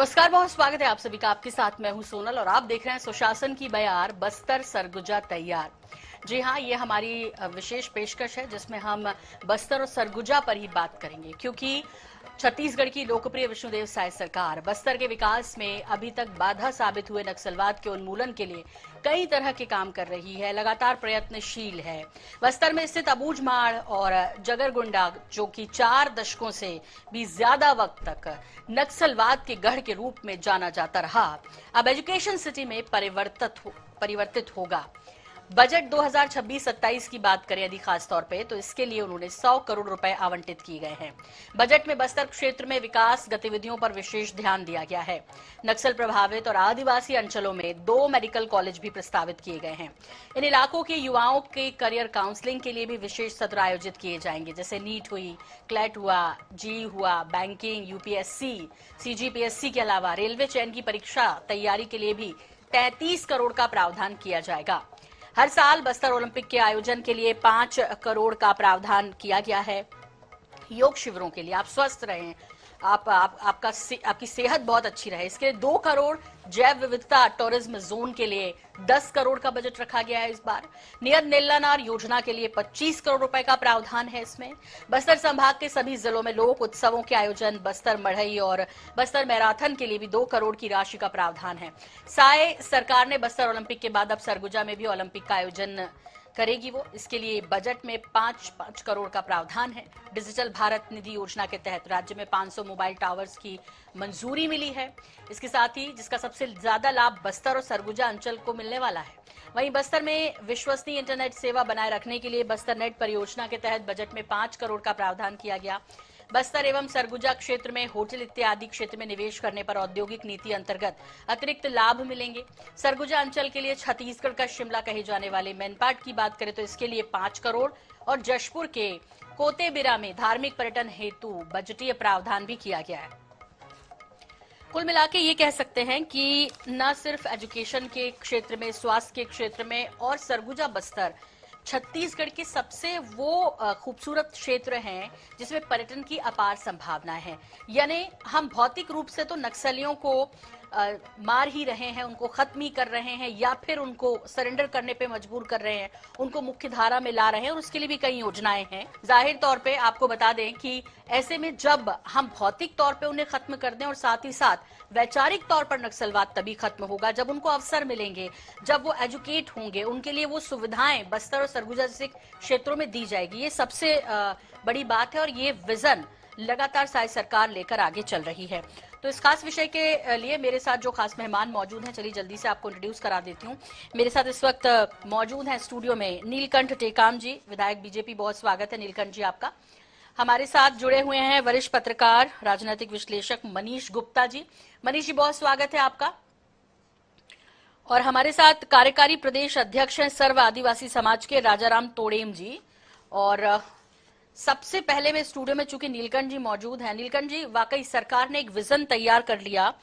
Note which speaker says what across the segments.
Speaker 1: नमस्कार, बहुत स्वागत है आप सभी का। आपके साथ मैं हूं सोनल और आप देख रहे हैं सुशासन की बयार बस्तर सरगुजा तैयार। जी हाँ, ये हमारी विशेष पेशकश है जिसमें हम बस्तर और सरगुजा पर ही बात करेंगे, क्योंकि छत्तीसगढ़ की लोकप्रिय विष्णुदेव साय सरकार बस्तर के विकास में अभी तक बाधा साबित हुए नक्सलवाद के उन्मूलन के लिए कई तरह के काम कर रही है, लगातार प्रयत्नशील है। बस्तर में स्थित अबूझमाड़ और जगरगुंडा, जो कि 4 दशकों से भी ज्यादा वक्त तक नक्सलवाद के गढ़ के रूप में जाना जाता रहा, अब एजुकेशन सिटी में परिवर्तित होगा। बजट 2026-27 की बात करें यदि खास तौर पे, तो इसके लिए उन्होंने 100 करोड़ रुपए आवंटित किए गए हैं। बजट में बस्तर क्षेत्र में विकास गतिविधियों पर विशेष ध्यान दिया गया है। नक्सल प्रभावित और आदिवासी अंचलों में 2 मेडिकल कॉलेज भी प्रस्तावित किए गए हैं। इन इलाकों के युवाओं के करियर काउंसलिंग के लिए भी विशेष सत्र आयोजित किए जाएंगे, जैसे नीट हुई, क्लैट हुआ, जी हुआ, बैंकिंग, यूपीएससी, सीजीपीएससी के अलावा रेलवे चयन की परीक्षा तैयारी के लिए भी 33 करोड़ का प्रावधान किया जाएगा। हर साल बस्तर ओलंपिक के आयोजन के लिए 5 करोड़ का प्रावधान किया गया है। योग शिविरों के लिए, आप स्वस्थ रहें, आपकी सेहत बहुत अच्छी रहे, इसके लिए 2 करोड़। जैव विविधता टूरिज्म जोन के लिए 10 करोड़ का बजट रखा गया है इस बार। नियत नीलानार योजना के लिए 25 करोड़ रुपए का प्रावधान है इसमें। बस्तर संभाग के सभी जिलों में लोक उत्सवों के आयोजन, बस्तर मढ़ई और बस्तर मैराथन के लिए भी 2 करोड़ की राशि का प्रावधान है। साय सरकार ने बस्तर ओलंपिक के बाद अब सरगुजा में भी ओलंपिक का आयोजन करेगी वो। इसके लिए बजट में 5 करोड़ का प्रावधान है। डिजिटल भारत निधि योजना के तहत राज्य में 500 मोबाइल टावर्स की मंजूरी मिली है। इसके साथ ही जिसका सबसे ज्यादा लाभ बस्तर और सरगुजा अंचल को मिलने वाला है। वहीं बस्तर में विश्वसनीय इंटरनेट सेवा बनाए रखने के लिए बस्तर नेट परियोजना के तहत बजट में 5 करोड़ का प्रावधान किया गया। बस्तर एवं सरगुजा क्षेत्र में होटल इत्यादि क्षेत्र में निवेश करने पर औद्योगिक नीति अंतर्गत अतिरिक्त लाभ मिलेंगे। सरगुजा अंचल के लिए छत्तीसगढ़ का शिमला कहे जाने वाले मैनपाट की बात करें तो इसके लिए 5 करोड़ और जशपुर के कोतेबिरा में धार्मिक पर्यटन हेतु बजटीय प्रावधान भी किया गया है। कुल मिला के ये कह सकते हैं कि न सिर्फ एजुकेशन के क्षेत्र में, स्वास्थ्य के क्षेत्र में और सरगुजा बस्तर छत्तीसगढ़ के सबसे वो खूबसूरत क्षेत्र हैं जिसमें पर्यटन की अपार संभावना है। यानी हम भौतिक रूप से तो नक्सलियों को मार ही रहे हैं, उनको खत्म ही कर रहे हैं या फिर उनको सरेंडर करने पे मजबूर कर रहे हैं, उनको मुख्य धारा में ला रहे हैं और उसके लिए भी कई योजनाएं हैं। जाहिर तौर पे आपको बता दें कि ऐसे में जब हम भौतिक तौर पे उन्हें खत्म कर दें और साथ ही साथ वैचारिक तौर पर नक्सलवाद तभी खत्म होगा जब उनको अवसर मिलेंगे, जब वो एजुकेट होंगे, उनके लिए वो सुविधाएं बस्तर और सरगुजा जैसे क्षेत्रों में दी जाएगी। ये सबसे बड़ी बात है और ये विजन लगातार साय सरकार लेकर आगे चल रही है। तो इस खास विषय के लिए मेरे साथ जो खास मेहमान मौजूद हैं, चलिए जल्दी से आपको इंट्रोड्यूस करा देती हूँ। मेरे साथ इस वक्त मौजूद हैं स्टूडियो में नीलकंठ टेकाम जी, विधायक बीजेपी। बहुत स्वागत है नीलकंठ जी आपका। हमारे साथ जुड़े हुए हैं वरिष्ठ पत्रकार, राजनीतिक विश्लेषक मनीष गुप्ता जी। मनीष जी, बहुत स्वागत है आपका। और हमारे साथ कार्यकारी प्रदेश अध्यक्ष हैं सर्व आदिवासी समाज के राजाराम तोड़ेम जी। और सबसे पहले मैं स्टूडियो में चूंकि नीलकंठ जी मौजूद हैं, नीलकंठ जी, वाकई सरकार ने एक विजन तैयार कर लिया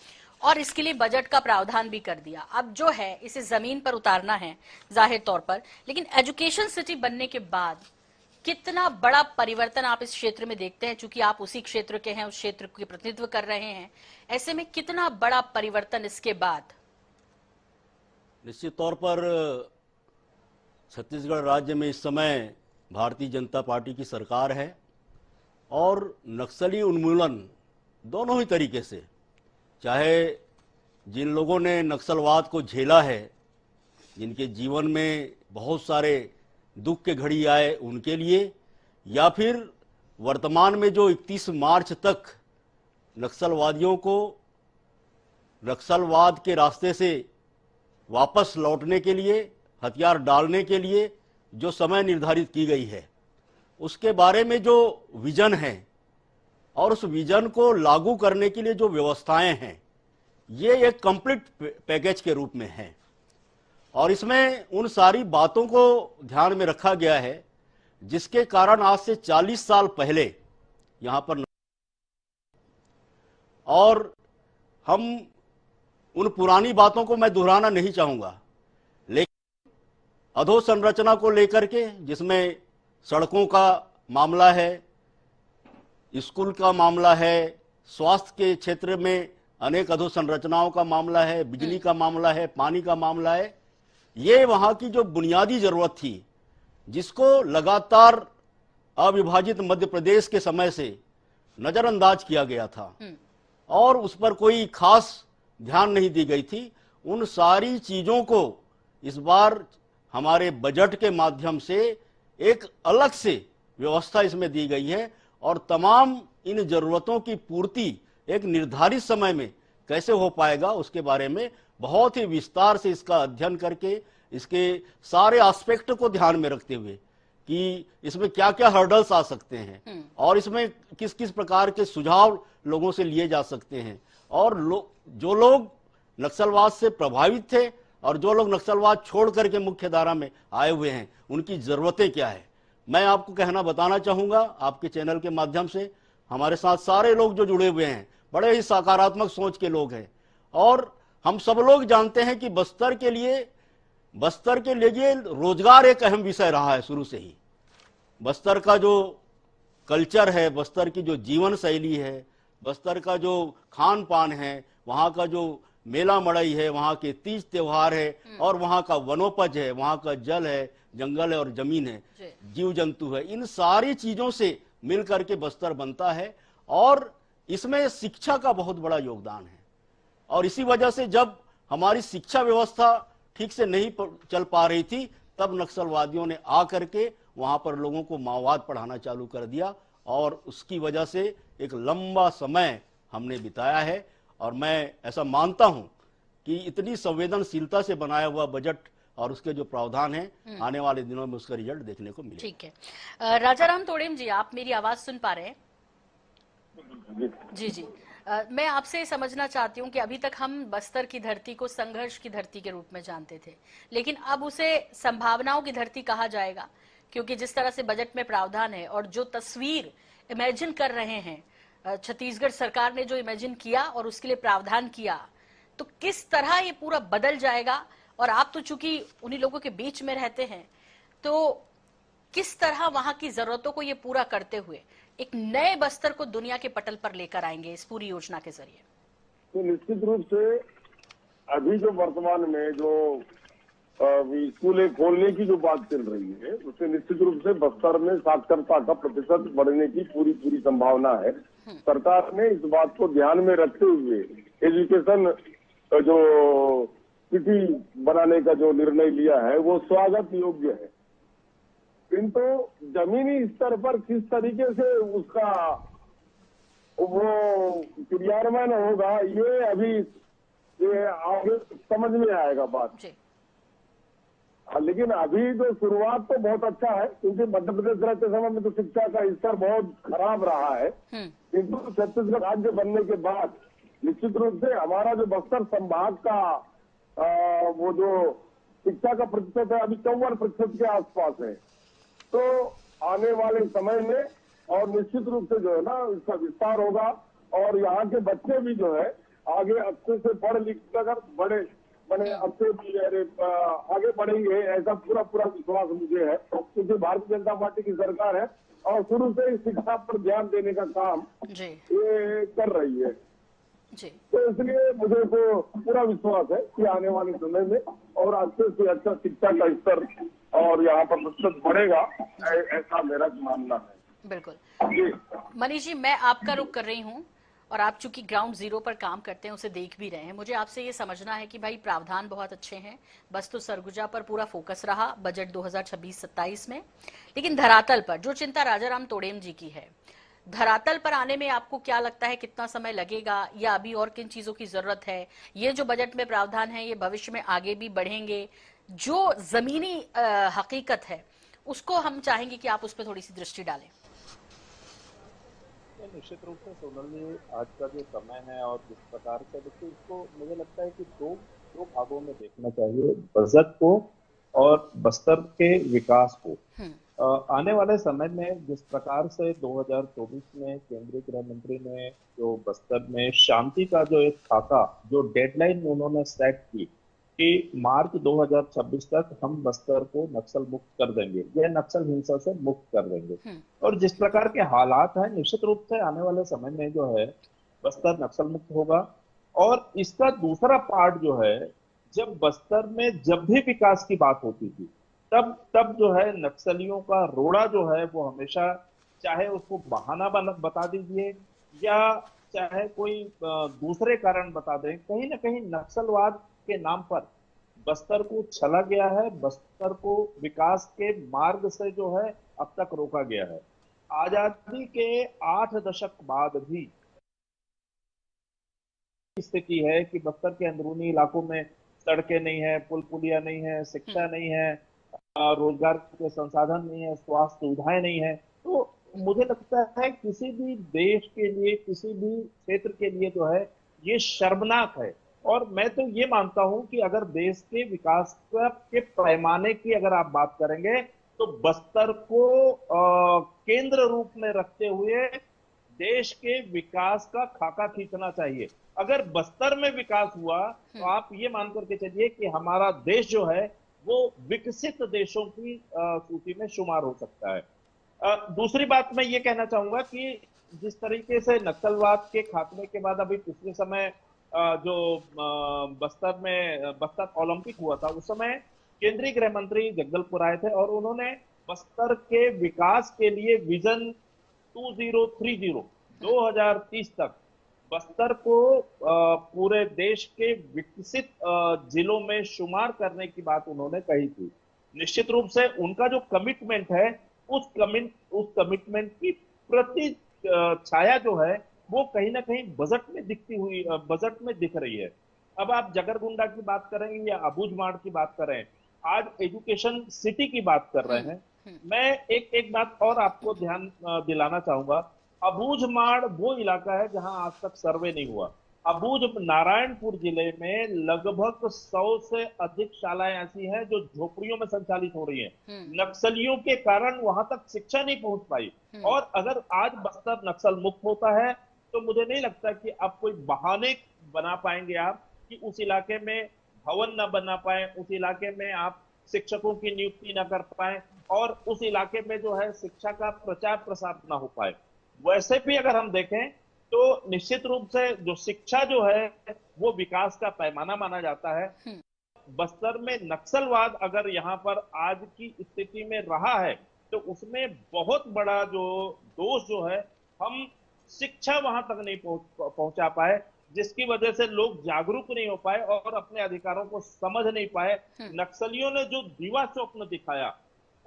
Speaker 1: और इसके लिए बजट का प्रावधान भी कर दिया। अब जो है इसे जमीन पर उतारना है जाहिर तौर पर, लेकिन एजुकेशन सिटी बनने के बाद कितना बड़ा परिवर्तन आप इस क्षेत्र में देखते हैं? चूंकि आप उसी क्षेत्र के हैं, उस क्षेत्र के प्रतिनिधित्व कर रहे हैं, ऐसे में कितना बड़ा परिवर्तन इसके बाद?
Speaker 2: निश्चित तौर पर छत्तीसगढ़ राज्य में इस समय भारतीय जनता पार्टी की सरकार है और नक्सली उन्मूलन दोनों ही तरीके से, चाहे जिन लोगों ने नक्सलवाद को झेला है, जिनके जीवन में बहुत सारे दुख के घड़ी आए उनके लिए, या फिर वर्तमान में जो 31 मार्च तक नक्सलवादियों को नक्सलवाद के रास्ते से वापस लौटने के लिए, हथियार डालने के लिए जो समय निर्धारित की गई है, उसके बारे में जो विजन है और उस विजन को लागू करने के लिए जो व्यवस्थाएं हैं, ये एक कंप्लीट पैकेज के रूप में है। और इसमें उन सारी बातों को ध्यान में रखा गया है जिसके कारण आज से 40 साल पहले यहां पर, और हम उन पुरानी बातों को मैं दोहराना नहीं चाहूंगा, अधोसंरचना को लेकर के, जिसमें सड़कों का मामला है, स्कूल का मामला है, स्वास्थ्य के क्षेत्र में अनेक अधोसंरचनाओं का मामला है, बिजली का मामला है, पानी का मामला है। ये वहां की जो बुनियादी जरूरत थी, जिसको लगातार अविभाजित मध्य प्रदेश के समय से नजरअंदाज किया गया था और उस पर कोई खास ध्यान नहीं दी गई थी, उन सारी चीजों को इस बार हमारे बजट के माध्यम से एक अलग से व्यवस्था इसमें दी गई है और तमाम इन जरूरतों की पूर्ति एक निर्धारित समय में कैसे हो पाएगा उसके बारे में बहुत ही विस्तार से इसका अध्ययन करके, इसके सारे एस्पेक्ट को ध्यान में रखते हुए कि इसमें क्या क्या हर्डल्स आ सकते हैं और इसमें किस किस प्रकार के सुझाव लोगों से लिए जा सकते हैं और जो लोग नक्सलवाद से प्रभावित थे और जो लोग नक्सलवाद छोड़ करके मुख्य धारा में आए हुए हैं, उनकी जरूरतें क्या है। मैं आपको बताना चाहूंगा आपके चैनल के माध्यम से, हमारे साथ सारे लोग जो जुड़े हुए हैं बड़े ही सकारात्मक सोच के लोग हैं और हम सब लोग जानते हैं कि बस्तर के लिए रोजगार एक अहम विषय रहा है शुरू से ही। बस्तर का जो कल्चर है, बस्तर की जो जीवन शैली है, बस्तर का जो खान पान है, वहाँ का जो मेला मड़ई है, वहाँ के तीज त्योहार है और वहाँ का वनोपज है, वहाँ का जल है, जंगल है और जमीन है, जीव जंतु है, इन सारी चीजों से मिल करके बस्तर बनता है और इसमें शिक्षा का बहुत बड़ा योगदान है। और इसी वजह से जब हमारी शिक्षा व्यवस्था ठीक से नहीं चल पा रही थी, तब नक्सलवादियों ने आकर के वहां पर लोगों को माओवाद पढ़ाना चालू कर दिया और उसकी वजह से एक लंबा समय हमने बिताया है। और मैं ऐसा मानता हूं कि इतनी संवेदनशीलता से बनाया हुआ बजट और उसके जो प्रावधान है, आने वाले दिनों में उसका रिजल्ट देखने को मिलेगा।
Speaker 1: ठीक है। राजाराम तोड़ेम जी, आप मेरी आवाज सुन पा रहे हैं? जी जी। मैं आपसे समझना चाहती हूँ कि अभी तक हम बस्तर की धरती को संघर्ष की धरती के रूप में जानते थे, लेकिन अब उसे संभावनाओं की धरती कहा जाएगा, क्योंकि जिस तरह से बजट में प्रावधान है और जो तस्वीर इमेजिन कर रहे हैं, छत्तीसगढ़ सरकार ने जो इमेजिन किया और उसके लिए प्रावधान किया, तो किस तरह ये पूरा बदल जाएगा। और आप तो चूंकि उन्हीं लोगों के बीच में रहते हैं, तो किस तरह वहां की जरूरतों को ये पूरा करते हुए एक नए बस्तर को दुनिया के पटल पर लेकर आएंगे इस पूरी योजना के जरिए?
Speaker 3: तो निश्चित रूप से अभी जो वर्तमान में जो स्कूलें खोलने की जो बात चल रही है, उससे निश्चित रूप से बस्तर में साक्षरता का प्रतिशत बढ़ने की पूरी संभावना है। सरकार ने इस बात को ध्यान में रखते हुए एजुकेशन जो सिटी बनाने का जो निर्णय लिया है वो स्वागत योग्य है, किंतु जमीनी स्तर पर किस तरीके से उसका वो क्रियान्वयन होगा, ये अभी ये आगे समझ में आएगा बात। लेकिन अभी जो शुरुआत तो बहुत अच्छा है, क्योंकि मध्य प्रदेश रहते समय में तो शिक्षा का स्तर बहुत खराब रहा है, किंतु छत्तीसगढ़ राज्य बनने के बाद निश्चित रूप से हमारा जो बस्तर संभाग का वो जो शिक्षा का प्रतिशत है अभी 54% के आसपास है। तो आने वाले समय में और निश्चित रूप से जो है ना इसका विस्तार होगा और यहाँ के बच्चे भी जो है आगे अच्छे से पढ़ लिख कर बड़े अच्छे आगे बढ़ेंगे, ऐसा पूरा विश्वास मुझे है, क्योंकि भारतीय जनता पार्टी की सरकार है और शुरू से ही शिक्षा पर ध्यान देने का काम ये कर रही है जी। तो इसलिए मुझे तो पूरा विश्वास है कि आने वाले समय में और अच्छे से अच्छा शिक्षा का स्तर और यहाँ पर प्रतिशत बढ़ेगा, ऐसा मेरा मानना है।
Speaker 1: बिल्कुल मनीष जी, मैं आपका रुख कर रही हूँ और आप चूंकि ग्राउंड जीरो पर काम करते हैं, उसे देख भी रहे हैं। मुझे आपसे ये समझना है कि भाई प्रावधान बहुत अच्छे हैं, बस तो सरगुजा पर पूरा फोकस रहा बजट 2026-27 में, लेकिन धरातल पर जो चिंता राजाराम तोड़ेम जी की है, धरातल पर आने में आपको क्या लगता है, कितना समय लगेगा या अभी और किन चीजों की जरूरत है? ये जो बजट में प्रावधान है ये भविष्य में आगे भी बढ़ेंगे? जो जमीनी हकीकत है उसको हम चाहेंगे कि आप उस पर थोड़ी सी दृष्टि डालें।
Speaker 4: निश्चित रूप से सोनल जी, आज का जो समय है और जिस प्रकार से देखिए, इसको मुझे लगता है कि दो भागों में देखना चाहिए, बजट को और बस्तर के विकास को। आने वाले समय में जिस प्रकार से 2024 में केंद्रीय गृह मंत्री ने जो बस्तर में शांति का जो एक खाका, जो डेडलाइन उन्होंने सेट की कि मार्च 2026 तक हम बस्तर को नक्सल मुक्त कर देंगे, यह नक्सल हिंसा से मुक्त कर देंगे, और जिस प्रकार के हालात हैं, निश्चित रूप से आने वाले समय में जो है बस्तर नक्सल मुक्त होगा और इसका दूसरा पार्ट जो है, जब बस्तर में जब भी विकास की बात होती थी, तब तब जो है नक्सलियों का रोड़ा जो है वो हमेशा, चाहे उसको बहाना बता दीजिए या चाहे कोई दूसरे कारण बता दें, कहीं ना कहीं नक्सलवाद के नाम पर बस्तर को छला गया है, बस्तर को विकास के मार्ग से जो है अब तक रोका गया है। आजादी के 8 दशक बाद भी स्थिति है कि बस्तर के अंदरूनी इलाकों में सड़कें नहीं है, पुल पुलिया नहीं है, शिक्षा नहीं है, रोजगार के संसाधन नहीं है, स्वास्थ्य सुविधाएं नहीं है। तो मुझे लगता है किसी भी देश के लिए, किसी भी क्षेत्र के लिए जो है ये शर्मनाक है। और मैं तो ये मानता हूं कि अगर देश के विकास के पैमाने की अगर आप बात करेंगे तो बस्तर को केंद्र रूप में रखते हुए देश के विकास का खाका खींचना चाहिए। अगर बस्तर में विकास हुआ तो आप ये मान करके चलिए कि हमारा देश जो है वो विकसित देशों की सूची में शुमार हो सकता है। दूसरी बात मैं ये कहना चाहूंगा कि जिस तरीके से नक्सलवाद के खात्मे के बाद अभी पिछले समय जो बस्तर ओलंपिक हुआ था, उस समय केंद्रीय गृह मंत्री जगदलपुर आए थे और उन्होंने बस्तर के विकास के लिए विजन 2030 तक बस्तर को पूरे देश के विकसित जिलों में शुमार करने की बात उन्होंने कही थी। निश्चित रूप से उनका जो कमिटमेंट है, उस कमिटमेंट की प्रति छाया जो है वो कहीं ना कहीं बजट में दिख रही है। अब आप जगरगुंडा की बात करेंगे या अबूझमाड़ की बात करें, आज एजुकेशन सिटी की बात कर रहे हैं। मैं एक बात और आपको ध्यान दिलाना चाहूंगा। अबूझमाड़ वो इलाका है जहां आज तक सर्वे नहीं हुआ। नारायणपुर जिले में लगभग 100 से अधिक शालाएं ऐसी हैं जो झोपड़ियों में संचालित हो रही हैं। नक्सलियों के कारण वहां तक शिक्षा नहीं पहुंच पाई। और अगर आज बस्तर नक्सल मुक्त होता है तो मुझे नहीं लगता कि आप कोई बहाने बना पाएंगे आप कि उस इलाके में भवन न बना पाए, उस इलाके में आप शिक्षकों की नियुक्ति न कर पाए और उस इलाके में जो है शिक्षा का प्रचार प्रसार न हो पाए। वैसे भी अगर हम देखें तो निश्चित रूप से जो शिक्षा जो है वो विकास का पैमाना माना जाता है। बस्तर में नक्सलवाद अगर यहाँ पर आज की स्थिति में रहा है तो उसमें बहुत बड़ा जो दोष जो है, हम शिक्षा वहां तक नहीं पहुंचा पाए, जिसकी वजह से लोग जागरूक नहीं हो पाए और अपने अधिकारों को समझ नहीं पाए। नक्सलियों ने जो दीवा स्वप्न दिखाया,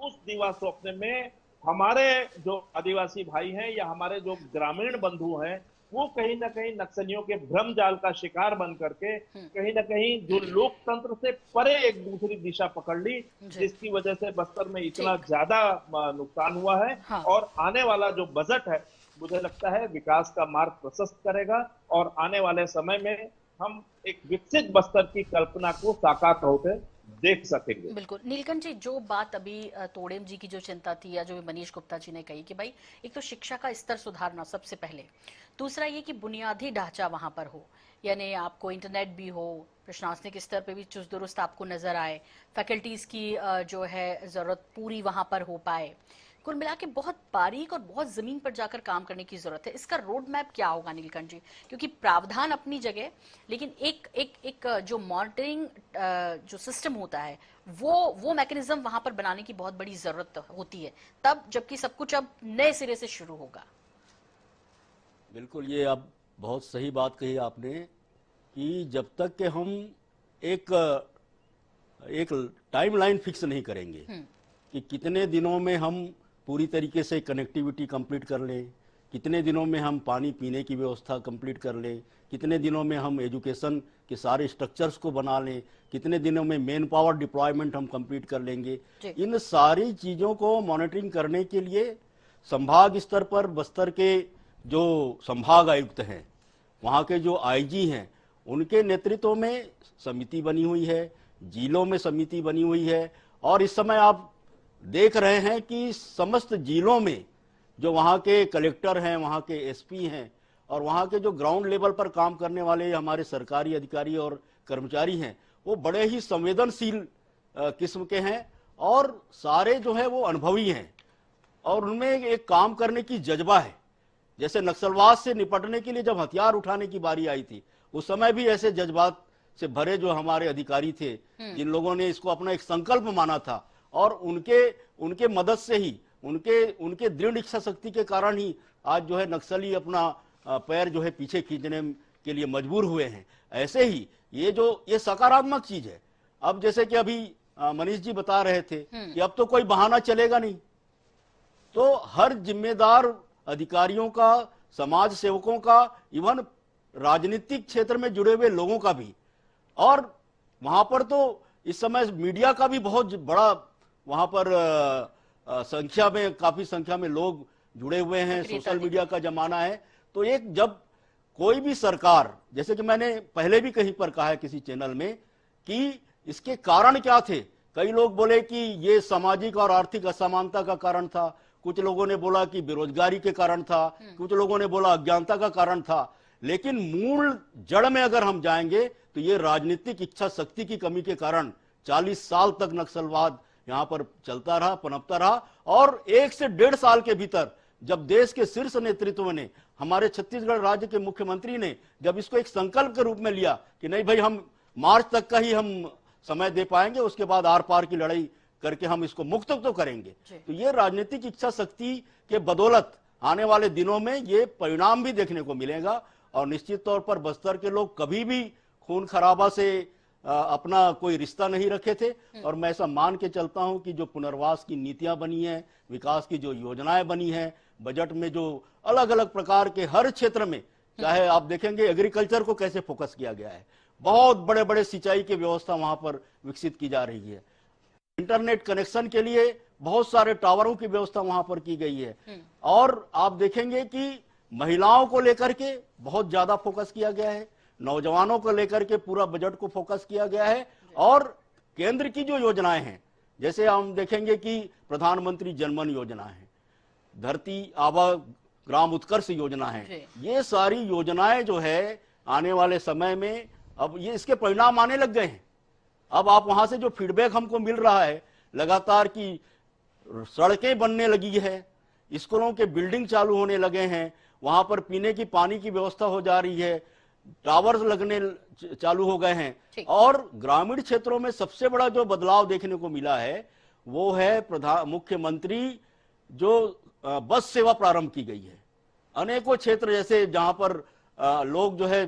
Speaker 4: उस दीवा स्वप्न में हमारे जो आदिवासी भाई हैं या हमारे जो ग्रामीण बंधु हैं वो कहीं ना कहीं नक्सलियों के भ्रम जाल का शिकार बन करके कहीं ना कहीं जो लोकतंत्र से परे एक दूसरी दिशा पकड़ ली, जिसकी वजह से बस्तर में इतना ज्यादा नुकसान हुआ है। हाँ। और आने वाला जो बजट है मुझे लगता है विकास का मार्ग प्रशस्त करेगा और आने वाले समय में हम एक विकसित बस्तर की कल्पना को साकार होते देख सकेंगे।
Speaker 1: बिल्कुल नीलकंठ जी, जो बात अभी तोड़ेम जी की जो चिंता थी या जो मनीष गुप्ता जी ने कही कि भाई एक तो शिक्षा का स्तर सुधारना सबसे पहले, दूसरा ये कि बुनियादी ढांचा वहां पर हो, यानी आपको इंटरनेट भी हो, प्रशासनिक स्तर पे भी चुस्त दुरुस्त आपको नजर आए, फैकल्टीज की जो है जरूरत पूरी वहां पर हो पाए। कुल मिला के बहुत बारीक और बहुत जमीन पर जाकर काम करने की जरूरत है। इसका रोड मैप क्या होगा नीलकंठ जी? क्योंकि प्रावधान अपनी जगह, लेकिन एक जो मॉनिटरिंग जो सिस्टम होता है वो मैकेनिज्म वहां पर बनाने की बहुत बड़ी जरूरत होती है, तब जबकि सब कुछ अब नए सिरे से शुरू होगा।
Speaker 2: बिल्कुल, ये अब बहुत सही बात कही आपने कि जब तक कि हम एक टाइमलाइन फिक्स नहीं करेंगे कि कितने दिनों में हम पूरी तरीके से कनेक्टिविटी कंप्लीट कर लें, कितने दिनों में हम पानी पीने की व्यवस्था कंप्लीट कर लें, कितने दिनों में हम एजुकेशन के सारे स्ट्रक्चर्स को बना लें, कितने दिनों में मेन पावर डिप्लॉयमेंट हम कंप्लीट कर लेंगे, इन सारी चीज़ों को मॉनिटरिंग करने के लिए संभाग स्तर पर बस्तर के जो संभाग आयुक्त हैं, वहाँ के जो आईजी हैं, उनके नेतृत्व में समिति बनी हुई है, जिलों में समिति बनी हुई है। और इस समय आप देख रहे हैं कि समस्त जिलों में जो वहाँ के कलेक्टर हैं, वहाँ के एसपी हैं और वहाँ के जो ग्राउंड लेवल पर काम करने वाले हमारे सरकारी अधिकारी और कर्मचारी हैं, वो बड़े ही संवेदनशील किस्म के हैं और सारे जो है वो अनुभवी हैं और उनमें एक काम करने की जज्बा है। जैसे नक्सलवाद से निपटने के लिए जब हथियार उठाने की बारी आई थी, उस समय भी ऐसे जज्बात से भरे जो हमारे अधिकारी थे, जिन लोगों ने इसको अपना एक संकल्प माना था, और उनके मदद से ही, उनके दृढ़ इच्छा शक्ति के कारण ही आज जो है नक्सली अपना पैर जो है पीछे खींचने के लिए मजबूर हुए हैं। ऐसे ही ये सकारात्मक चीज है। अब जैसे कि अभी मनीष जी बता रहे थे कि अब तो कोई बहाना चलेगा नहीं, तो हर जिम्मेदार अधिकारियों का, समाज सेवकों का, इवन राजनीतिक क्षेत्र में जुड़े हुए लोगों का भी, और वहां पर तो इस समय मीडिया का भी बहुत बड़ा वहां पर संख्या में, काफी संख्या में लोग जुड़े हुए हैं। सोशल मीडिया का जमाना है। तो एक जब कोई भी सरकार, जैसे कि मैंने पहले भी कहीं पर कहा है किसी चैनल में, कि इसके कारण क्या थे। कई लोग बोले कि ये सामाजिक और आर्थिक असमानता का कारण था, कुछ लोगों ने बोला कि बेरोजगारी के कारण था, कुछ लोगों ने बोला अज्ञानता का कारण था। लेकिन मूल जड़ में अगर हम जाएंगे तो ये राजनीतिक इच्छा शक्ति की कमी के कारण 40 साल तक नक्सलवाद यहां पर चलता रहा, पनपता रहा। और 1 से 1.5 साल के भीतर जब देश के शीर्ष नेतृत्व ने, हमारे छत्तीसगढ़ राज्य के मुख्यमंत्री ने जब इसको एक संकल्प के रूप में लिया कि नहीं भाई, हम मार्च तक का ही हम समय दे पाएंगे, उसके बाद आर पार की लड़ाई करके हम इसको मुक्त तो करेंगे। तो ये राजनीतिक इच्छा शक्ति के बदौलत आने वाले दिनों में ये परिणाम भी देखने को मिलेगा। और निश्चित तौर पर बस्तर के लोग कभी भी खून खराबा से अपना कोई रिश्ता नहीं रखे थे। और मैं ऐसा मान के चलता हूं कि जो पुनर्वास की नीतियां बनी है, विकास की जो योजनाएं बनी है, बजट में जो अलग अलग प्रकार के हर क्षेत्र में, चाहे आप देखेंगे एग्रीकल्चर को कैसे फोकस किया गया है, बहुत बड़े बड़े सिंचाई की व्यवस्था वहां पर विकसित की जा रही है। इंटरनेट कनेक्शन के लिए बहुत सारे टावरों की व्यवस्था वहां पर की गई है। और आप देखेंगे कि महिलाओं को लेकर के बहुत ज्यादा फोकस किया गया है, नौजवानों को लेकर के पूरा बजट को फोकस किया गया है। और केंद्र की जो योजनाएं हैं, जैसे हम देखेंगे कि प्रधानमंत्री जनमन योजना है, धरती आबा ग्राम उत्कर्ष योजना है, ये सारी योजनाएं जो है आने वाले समय में अब ये इसके परिणाम आने लग गए हैं। अब आप वहां से जो फीडबैक हमको मिल रहा है लगातार, की सड़कें बनने लगी है, स्कूलों के बिल्डिंग चालू होने लगे हैं, वहां पर पीने की पानी की व्यवस्था हो जा रही है, टावर्स लगने चालू हो गए हैं। और ग्रामीण क्षेत्रों में सबसे बड़ा जो बदलाव देखने को मिला है वो है मुख्यमंत्री जो बस सेवा प्रारंभ की गई है। अनेकों क्षेत्र जैसे जहां पर लोग जो है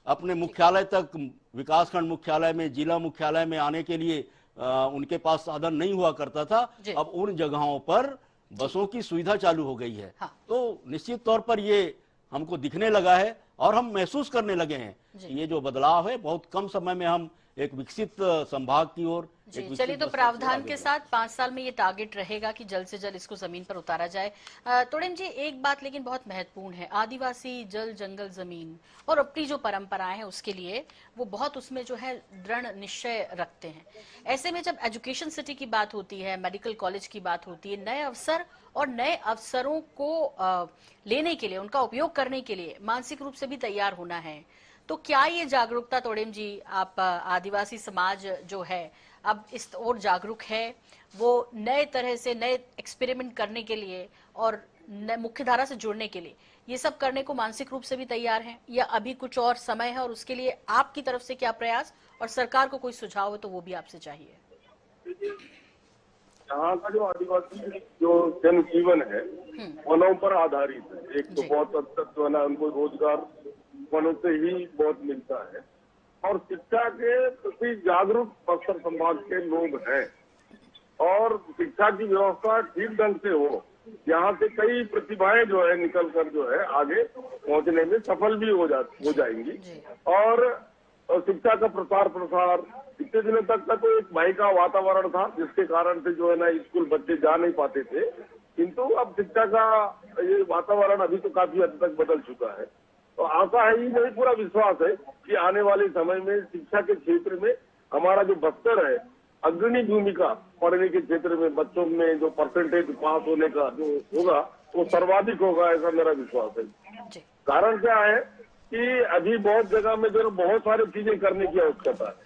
Speaker 2: अपने मुख्यालय तक, विकासखंड मुख्यालय में, जिला मुख्यालय में आने के लिए उनके पास साधन नहीं हुआ करता था, अब उन जगहों पर बसों की सुविधा चालू हो गई है। हाँ। तो निश्चित तौर पर ये हमको दिखने लगा है और हम महसूस करने लगे हैं कि ये जो बदलाव है बहुत कम समय में हम एक विकसित संभाग की ओर।
Speaker 1: चलिए, तो प्रावधान के साथ 5 साल में ये टारगेट रहेगा कि जल्द से जल्द इसको जमीन पर उतारा जाए। तोड़ेम जी, एक बात लेकिन बहुत महत्वपूर्ण है, आदिवासी जल जंगल जमीन और अपनी जो परंपराएं हैं उसके लिए वो बहुत उसमें जो है दृढ़ निश्चय रखते हैं। ऐसे में जब एजुकेशन सिटी की बात होती है, मेडिकल कॉलेज की बात होती है, नए अवसर और नए अवसरों को लेने के लिए, उनका उपयोग करने के लिए मानसिक रूप से भी तैयार होना है। तो क्या ये जागरूकता, तोड़ेम जी, आप आदिवासी समाज जो है अब इस ओर जागरूक है, वो नए तरह से नए एक्सपेरिमेंट करने के लिए और मुख्य धारा से जुड़ने के लिए ये सब करने को मानसिक रूप से भी तैयार हैं, या अभी कुछ और समय है और उसके लिए आपकी तरफ से क्या प्रयास, और सरकार को कोई सुझाव हो तो वो भी आपसे चाहिए।
Speaker 3: यहाँ का जो आदिवासी जो जनजीवन है वनों पर आधारित है। एक तो बहुत हद तक जो है ना उनको रोजगार वनों से ही बहुत मिलता है, और शिक्षा के प्रति जागरूक बस्तर संभाग के लोग हैं, और शिक्षा की व्यवस्था ठीक ढंग से हो, यहाँ से कई प्रतिभाएं जो है निकल कर जो है आगे पहुंचने में सफल भी हो जाएंगी। और शिक्षा का प्रसार इतने दिनों तक का तो एक भय का वातावरण था, जिसके कारण से जो है ना स्कूल बच्चे जा नहीं पाते थे, किंतु अब शिक्षा का ये वातावरण अभी तो काफी हद तक बदल चुका है। तो आशा है, मुझे पूरा विश्वास है कि आने वाले समय में शिक्षा के क्षेत्र में हमारा जो बस्तर है अग्रणी भूमिका पढ़ने के क्षेत्र में, बच्चों में जो परसेंटेज पास होने का जो होगा वो सर्वाधिक होगा, ऐसा मेरा विश्वास है। कारण क्या है कि अभी बहुत जगह में जो बहुत सारी चीजें करने की आवश्यकता है।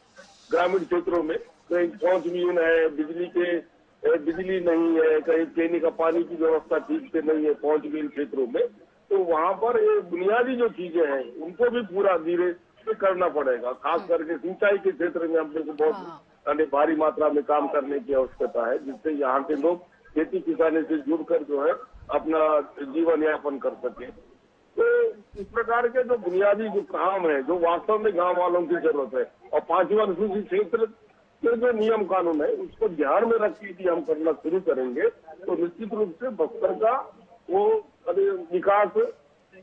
Speaker 3: ग्रामीण क्षेत्रों में कहीं पहुंचविहीन है, बिजली नहीं है, कहीं पीने का पानी की व्यवस्था ठीक से नहीं है पहुंचविहीन क्षेत्रों में, तो वहां पर ये बुनियादी जो चीजें हैं उनको भी पूरा धीरे से करना पड़ेगा। खास करके सिंचाई के क्षेत्र में अपने को बहुत भारी मात्रा में काम करने की आवश्यकता है, जिससे यहाँ के लोग खेती किसानी से जुड़कर जो है अपना जीवन यापन कर सके। तो इस प्रकार के जो बुनियादी जो काम है, जो वास्तव में गांव वालों की जरूरत है, और 5वां अनुसूचित क्षेत्र के जो नियम कानून है उसको ध्यान में रख के यदि हम करना शुरू करेंगे तो निश्चित रूप से बस्तर का वो विकास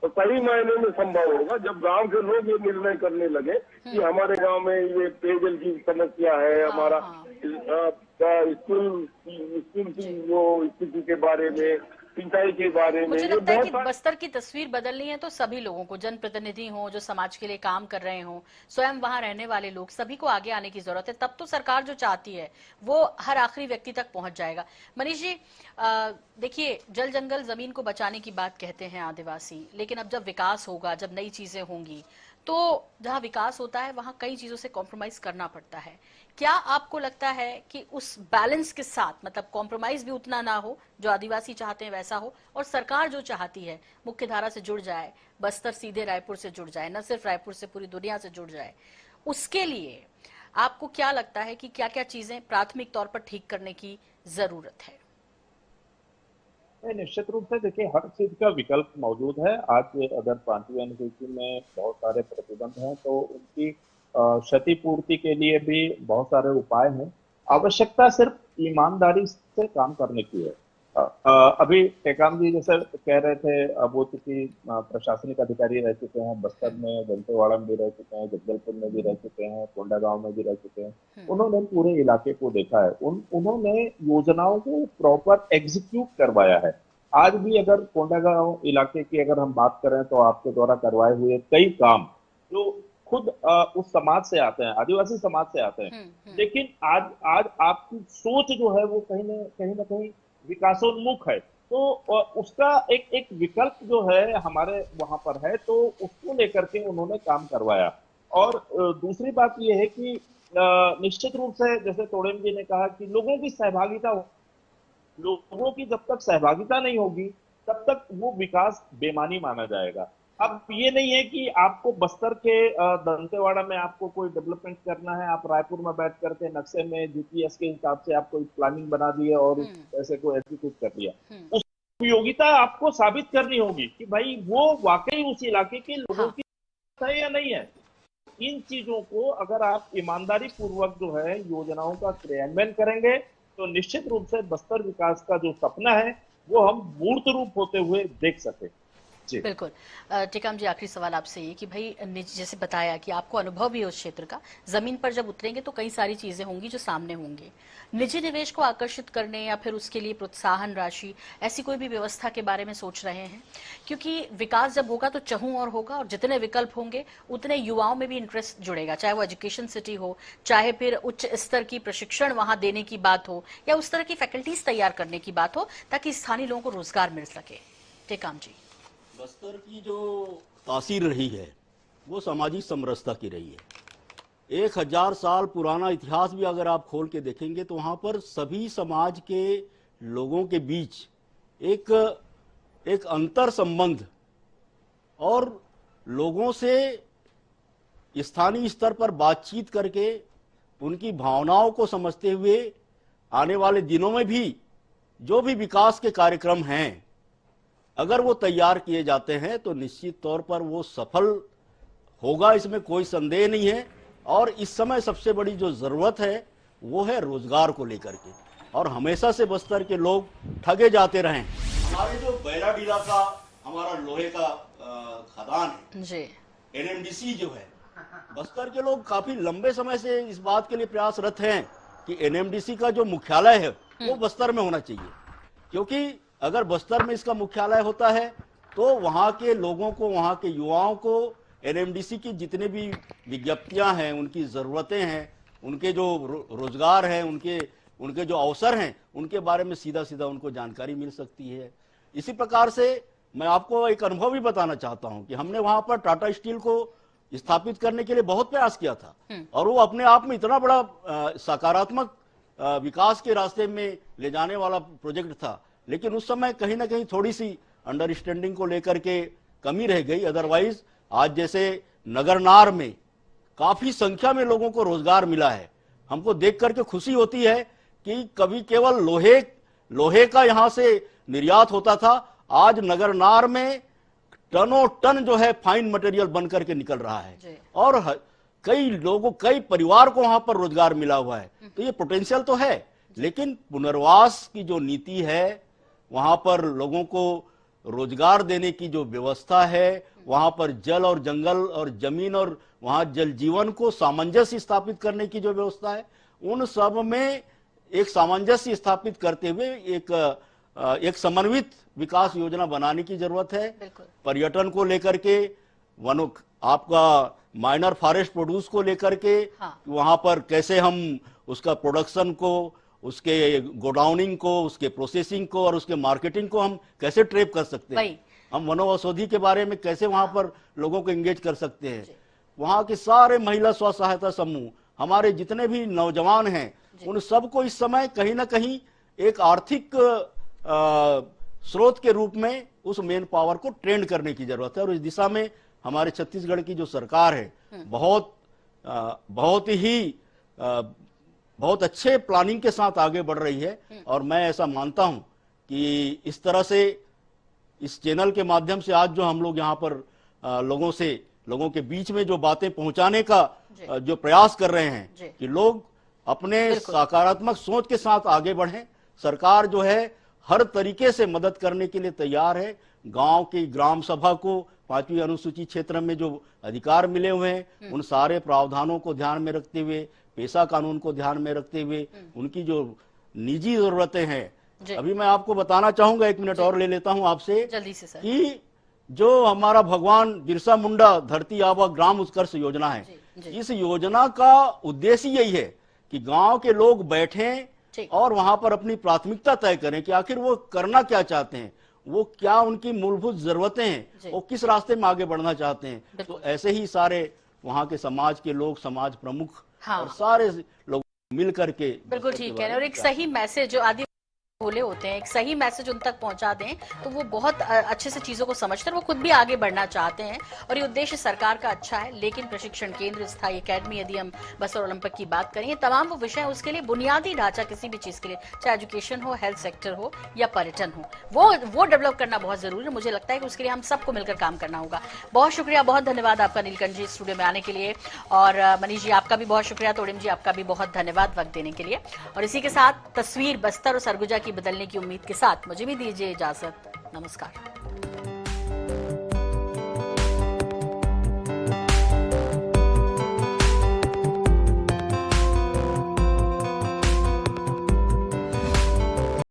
Speaker 3: सही मायने में संभव होगा। जब गांव के लोग ये निर्णय करने लगे कि हमारे गांव में ये पेयजल की समस्या है, हमारा स्कूल की वो स्थिति के बारे में, सिंचाई के बारे में,
Speaker 1: मुझे लगता है कि बस्तर की तस्वीर बदलनी है तो सभी लोगों को, जनप्रतिनिधि हो, जो समाज के लिए काम कर रहे हो, स्वयं वहां रहने वाले लोग, सभी को आगे आने की जरूरत है। तब तो सरकार जो चाहती है वो हर आखिरी व्यक्ति तक पहुंच जाएगा। मनीष जी, देखिए, जल जंगल जमीन को बचाने की बात कहते हैं आदिवासी, लेकिन अब जब विकास होगा, जब नई चीजें होंगी, तो जहां विकास होता है वहां कई चीजों से कॉम्प्रोमाइज करना पड़ता है। क्या आपको लगता है कि उस बैलेंस के साथ, मतलब कॉम्प्रोमाइज भी उतना ना हो, जो आदिवासी चाहते हैं वैसा हो, और सरकार जो चाहती है मुख्य धारा से जुड़ जाए, बस्तर सीधे रायपुर से जुड़ जाए, न सिर्फ रायपुर से पूरी दुनिया से जुड़ जाए, उसके लिए आपको क्या लगता है कि क्या क्या चीजें प्राथमिक तौर पर ठीक करने की जरूरत है?
Speaker 4: निश्चित रूप से देखिए, हर चीज का विकल्प मौजूद है। आज अगर 5वीं अनुसूची में बहुत सारे प्रतिबंध हैं तो उनकी क्षतिपूर्ति के लिए भी बहुत सारे उपाय हैं। आवश्यकता सिर्फ ईमानदारी से काम करने की है। अभी टेकाम जी जैसे कह रहे थे, वो चूंकि प्रशासनिक अधिकारी रह चुके हैं, बस्तर में, दंतेवाड़ा में भी रह चुके हैं, जगदलपुर में भी रह चुके हैं, कोंडागांव में भी रह चुके हैं। उन्होंने पूरे इलाके को देखा है, उन्होंने योजनाओं को प्रॉपर एग्जीक्यूट करवाया है। आज भी अगर कोंडागांव इलाके की अगर हम बात करें तो आपके द्वारा करवाए हुए कई काम जो खुद उस समाज से आते हैं, आदिवासी समाज से आते हैं, लेकिन आज आपकी सोच जो है वो कहीं ना कहीं विकासोन्मुख है। तो उसका एक विकल्प जो है हमारे वहां पर है, तो उसको लेकर के उन्होंने काम करवाया। और दूसरी बात यह है कि निश्चित रूप से जैसे तोड़ेम जी ने कहा कि लोगों की सहभागिता, लोगों की जब तक सहभागिता नहीं होगी तब तक वो विकास बेमानी माना जाएगा। अब ये नहीं है कि आपको बस्तर के दंतेवाड़ा में आपको कोई डेवलपमेंट करना है, आप रायपुर में बैठ करके नक्शे में जीपीएस के हिसाब से आप कोई प्लानिंग बना दी है और पैसे को एग्जीक्यूट कर दिया। उस उपयोगिता आपको साबित करनी होगी कि भाई वो वाकई उस इलाके के लोगों की है या नहीं है। इन चीजों को अगर आप ईमानदारी पूर्वक जो है योजनाओं का क्रियान्वयन करेंगे तो निश्चित रूप से बस्तर विकास का जो सपना है वो हम मूर्त रूप होते हुए देख सके।
Speaker 1: बिल्कुल। टेकाम जी, आखिरी सवाल आपसे ये कि भाई जैसे बताया कि आपको अनुभव भी है उस क्षेत्र का, जमीन पर जब उतरेंगे तो कई सारी चीजें होंगी जो सामने होंगी। निजी निवेश को आकर्षित करने या फिर उसके लिए प्रोत्साहन राशि, ऐसी कोई भी व्यवस्था के बारे में सोच रहे हैं? क्योंकि विकास जब होगा तो चहुं और होगा, और जितने विकल्प होंगे उतने युवाओं में भी इंटरेस्ट जुड़ेगा, चाहे वो एजुकेशन सिटी हो, चाहे फिर उच्च स्तर की प्रशिक्षण वहां देने की बात हो, या उस तरह की फैकल्टीज तैयार करने की बात हो, ताकि स्थानीय लोगों को रोजगार मिल सके। टेकाम जी,
Speaker 2: बस्तर की जो तासीर रही है वो सामाजिक समरसता की रही है। 1000 साल पुराना इतिहास भी अगर आप खोल के देखेंगे तो वहाँ पर सभी समाज के लोगों के बीच एक अंतर संबंध और लोगों से स्थानीय स्तर पर बातचीत करके उनकी भावनाओं को समझते हुए आने वाले दिनों में भी जो भी विकास के कार्यक्रम हैं, अगर वो तैयार किए जाते हैं तो निश्चित तौर पर वो सफल होगा, इसमें कोई संदेह नहीं है। और इस समय सबसे बड़ी जो जरूरत है वो है रोजगार को लेकर के, और हमेशा से बस्तर के लोग ठगे जाते रहे। हमारे जो बैराडीला का हमारा लोहे का खदान है जी, एनएमडीसी जो है, बस्तर के लोग काफी लंबे समय से इस बात के लिए प्रयासरत हैं कि एनएमडीसी का जो मुख्यालय है वो बस्तर में होना चाहिए, क्योंकि अगर बस्तर में इसका मुख्यालय होता है तो वहां के लोगों को, वहां के युवाओं को एनएमडीसी की जितने भी विज्ञप्तियां हैं, उनकी जरूरतें हैं, उनके जो रोजगार हैं, उनके जो अवसर हैं, उनके बारे में सीधा सीधा उनको जानकारी मिल सकती है। इसी प्रकार से मैं आपको एक अनुभव भी बताना चाहता हूं कि हमने वहां पर टाटा स्टील को स्थापित करने के लिए बहुत प्रयास किया था, और वो अपने आप में इतना बड़ा सकारात्मक विकास के रास्ते में ले जाने वाला प्रोजेक्ट था, लेकिन उस समय कहीं ना कहीं थोड़ी सी अंडरस्टैंडिंग को लेकर के कमी रह गई। अदरवाइज आज जैसे नगरनार में काफी संख्या में लोगों को रोजगार मिला है। हमको देख करके खुशी होती है कि कभी केवल लोहे का यहां से निर्यात होता था, आज नगरनार में टनों टन जो है फाइन मटेरियल बन करके निकल रहा है और कई परिवार को वहां पर रोजगार मिला हुआ है। तो ये पोटेंशियल तो है, लेकिन पुनर्वास की जो नीति है, वहां पर लोगों को रोजगार देने की जो व्यवस्था है, वहां पर जल और जंगल और जमीन और वहां जल जीवन को सामंजस्य स्थापित करने की जो व्यवस्था है, उन सब में एक सामंजस्य स्थापित करते हुए एक समन्वित विकास योजना बनाने की जरूरत है। पर्यटन को लेकर के, वनों आपका माइनर फॉरेस्ट प्रोड्यूस को लेकर के, वहां पर कैसे हम उसका प्रोडक्शन को, उसके गोडाउनिंग को, उसके प्रोसेसिंग को और उसके मार्केटिंग को हम कैसे ट्रैप कर सकते हैं, हम वनौषधि के बारे में कैसे वहां पर लोगों को एंगेज कर सकते हैं। वहां के सारे महिला स्व सहायता समूह, हमारे जितने भी नौजवान हैं, उन सबको इस समय कहीं ना कहीं एक आर्थिक स्रोत के रूप में उस मेन पावर को ट्रेंड करने की जरूरत है। और इस दिशा में हमारे छत्तीसगढ़ की जो सरकार है, बहुत अच्छे प्लानिंग के साथ आगे बढ़ रही है। और मैं ऐसा मानता हूं कि इस तरह से इस चैनल के माध्यम से आज जो हम लोग यहाँ पर लोगों के बीच में जो बातें पहुंचाने का जो प्रयास कर रहे हैं कि लोग अपने सकारात्मक सोच के साथ आगे बढ़ें। सरकार जो है हर तरीके से मदद करने के लिए तैयार है। गांव की ग्राम सभा को 5वीं अनुसूची क्षेत्र में जो अधिकार मिले हुए हैं, उन सारे प्रावधानों को ध्यान में रखते हुए, पेशा कानून को ध्यान में रखते हुए, उनकी जो निजी जरूरतें हैं, अभी मैं आपको बताना चाहूंगा, 1 मिनट और ले लेता हूं आपसे,
Speaker 1: जल्दी से सर,
Speaker 2: कि जो हमारा भगवान बिरसा मुंडा धरती आबा ग्राम उत्कर्ष योजना है, इस योजना का उद्देश्य यही है कि गांव के लोग बैठें और वहां पर अपनी प्राथमिकता तय करें कि आखिर वो करना क्या चाहते हैं, वो क्या उनकी मूलभूत जरूरतें हैं, वो किस रास्ते में आगे बढ़ना चाहते हैं। तो ऐसे ही सारे वहां के समाज के लोग, समाज प्रमुख और सारे लोग मिल करके,
Speaker 1: बिल्कुल ठीक है, और एक सही मैसेज जो आदि बोले होते हैं, एक सही मैसेज उन तक पहुंचा दें तो वो बहुत अच्छे से चीजों को समझते हैं, वो खुद भी आगे बढ़ना चाहते हैं। और ये उद्देश्य सरकार का अच्छा है, लेकिन प्रशिक्षण केंद्र, स्थायी एकेडमी, यदि हम बस्तर ओलंपिक की बात करें, ये तमाम वो विषय, उसके लिए बुनियादी ढांचा किसी भी चीज के लिए, चाहे एजुकेशन हो, हेल्थ सेक्टर हो या पर्यटन हो, वो डेवलप करना बहुत जरूरी है। मुझे लगता है कि उसके लिए हम सबको मिलकर काम करना होगा। बहुत शुक्रिया, बहुत धन्यवाद आपका नीलकंठ जी स्टूडियो में आने के लिए, और मनीष जी आपका भी बहुत शुक्रिया, तोड़िम जी आपका भी बहुत धन्यवाद वक्त देने के लिए। और इसी के साथ तस्वीर बस्तर और सरगुजा की बदलने की उम्मीद के साथ मुझे भी दीजिए इजाजत। नमस्कार।